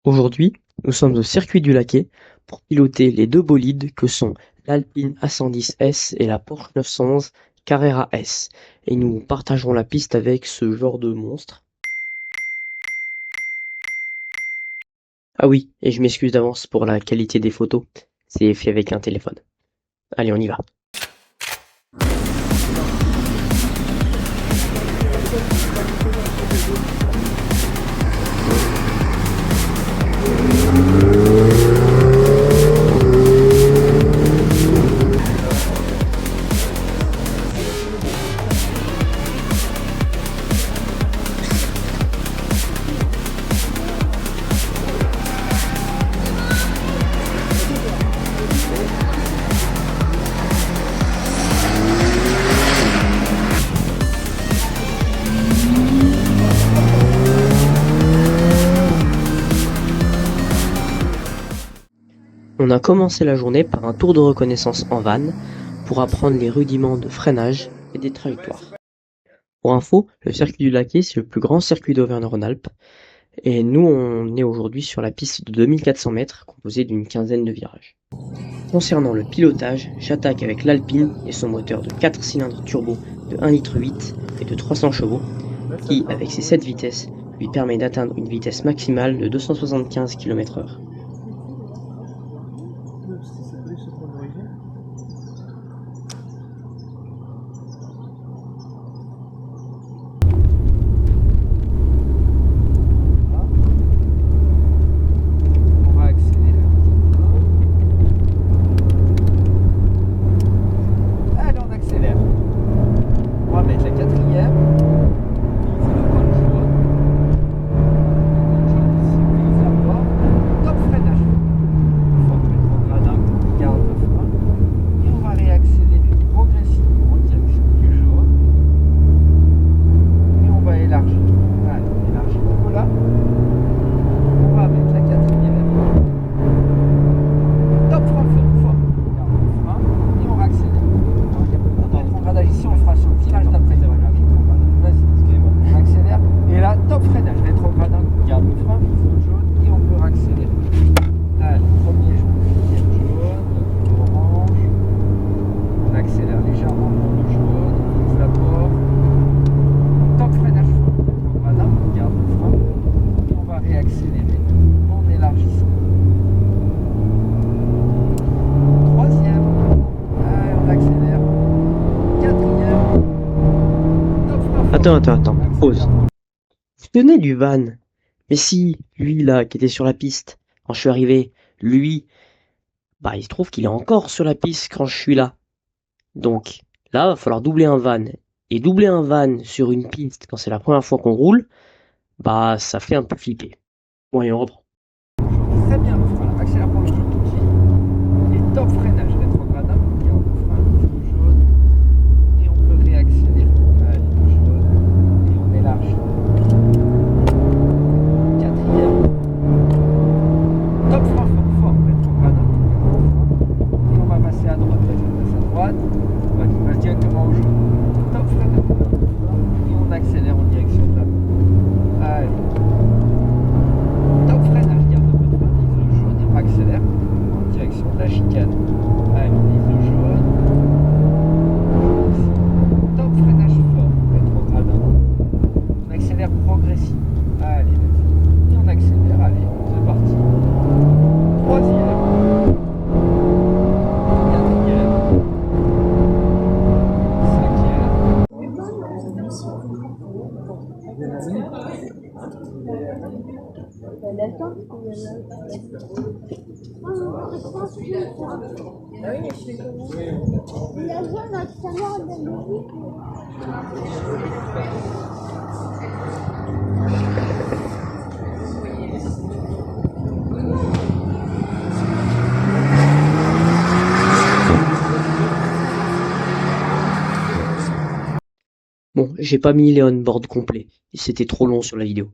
Aujourd'hui, nous sommes au circuit du Laquais pour piloter les deux bolides que sont l'Alpine A110 S et la Porsche 911 Carrera S. Et nous partagerons la piste avec ce genre de monstre. Ah oui, et je m'excuse d'avance pour la qualité des photos, c'est fait avec un téléphone. Allez, on y va. On a commencé la journée par un tour de reconnaissance en van pour apprendre les rudiments de freinage et des trajectoires. Pour info, le circuit du Laquais, c'est le plus grand circuit d'Auvergne-Rhône-Alpes. Et nous, on est aujourd'hui sur la piste de 2400 mètres, composée d'une quinzaine de virages. Concernant le pilotage, j'attaque avec l'Alpine et son moteur de 4 cylindres turbo de 1,8 litre et de 300 chevaux, qui, avec ses 7 vitesses, lui permet d'atteindre une vitesse maximale de 275 km/h. On va accélérer. Allez, on accélère. On va mettre la quatrième. Vise le col jaune. Le col jaune ici, vise la porte. Top freinage. Forme rétrograde, garde le frein. Et on va réaccélérer progressivement en direction du jaune. Et on va élargir. Allez, on élargit le cola. On va mettre la quatrième. Top frein fort. Garde le frein. Et on réaccélère. Rétrogradage ici, on le fera sur le virage d'après. Vas-y, excusez-moi. On accélère. Et là, top freinage. Rétrograde, garde le frein, vise le jaune. Et on peut réaccélérer. Allez, premier jaune, deuxième jaune, orange. On accélère légèrement pour le jaune. On vise la porte. Top freinage fort. Rétrograde, garde le frein. Et on va réaccélérer en élargissant. Troisième. Allez, on accélère. Quatrième. Top frein fort. Attends, pause. Vous tenez du van? Mais si, lui là, qui était sur la piste, quand je suis arrivé, lui, bah il se trouve qu'il est encore sur la piste quand je suis là. Donc là, va falloir doubler un van. Et doubler un van sur une piste quand c'est la première fois qu'on roule, bah ça fait un peu flipper. Bon, et on reprend. Très bien le frein là. Accélère pour le jaune tout de suite. Et top freinage rétrograde. Garde le frein, le jaune. Et on peut réaccélérer. Allez, le jaune. Et on élargit. Quatrième. Top frein fort. Rétrograde. Garde le frein. Et on va passer à droite. Vas-y, on passe à droite. On passe directement au jaune. Top freinage. Garde le frein. Et on accélère en direction de la porte. Allez. Top freinage, garde un peu de frein, vise le jaune et on accélère en direction de la chicane. Allez, on vise le jaune. Top freinage fort, rétrograde. On accélère progressivement. Allez, vas-y. Et on accélère, allez, c'est parti. Troisième. Quatrième. Bon, j'ai pas mis les on-board complets, c'était trop long sur la vidéo.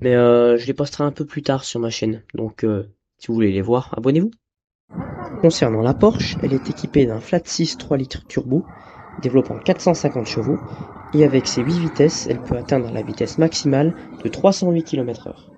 Mais je les posterai un peu plus tard sur ma chaîne, donc si vous voulez les voir, abonnez-vous. Concernant la Porsche, elle est équipée d'un flat 6 3 litres turbo, développant 450 chevaux, et avec ses 8 vitesses, elle peut atteindre la vitesse maximale de 308 km/h.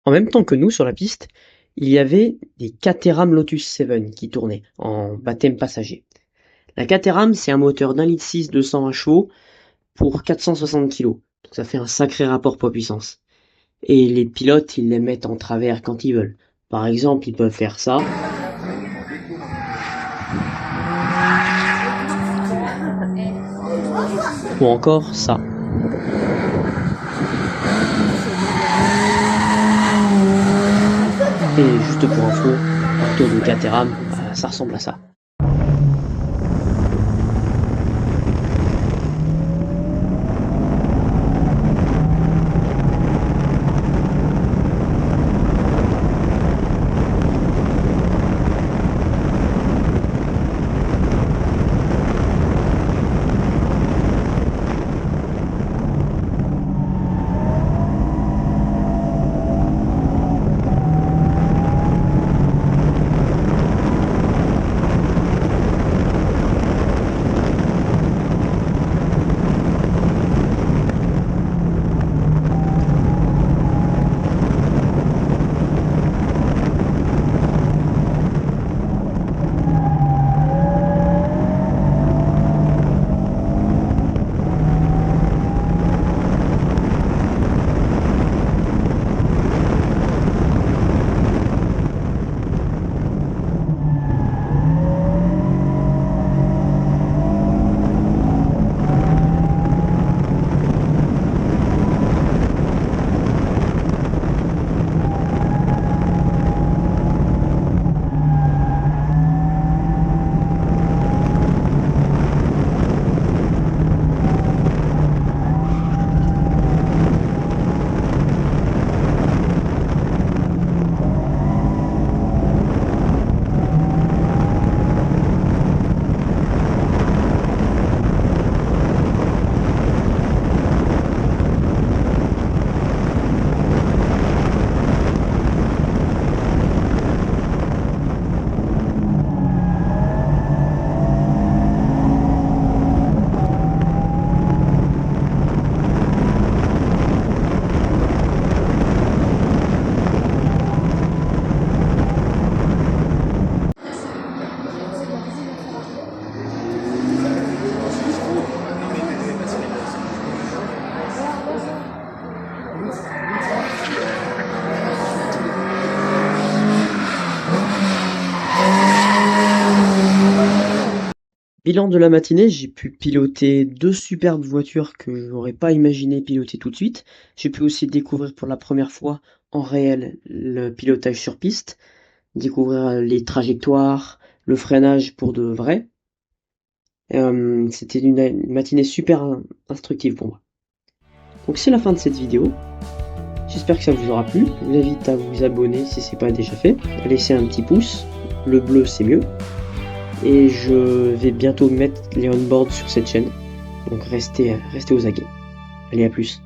En même temps que nous sur la piste, il y avait des Caterham Lotus 7 qui tournaient en baptême passager. La Caterham, c'est un moteur d'1,6 litre 220 chevaux pour 460 kg. Donc ça fait un sacré rapport poids-puissance. Et les pilotes, ils les mettent en travers quand ils veulent. Par exemple, ils peuvent faire ça. Ou encore ça. Et juste pour info, un tour de Caterham, ça ressemble à ça. Bilan de la matinée, j'ai pu piloter 2 superbes voitures que j'aurais pas imaginé piloter tout de suite. J'ai pu aussi découvrir pour la première fois en réel le pilotage sur piste, découvrir les trajectoires, le freinage pour de vrai. C'était une matinée super instructive pour moi. Donc c'est la fin de cette vidéo. J'espère que ça vous aura plu. Je vous invite à vous abonner si c'est pas déjà fait, à laisser un petit pouce. Le bleu c'est mieux. Et je vais bientôt mettre les on-board sur cette chaîne. Donc restez aux aguets. Allez, à plus.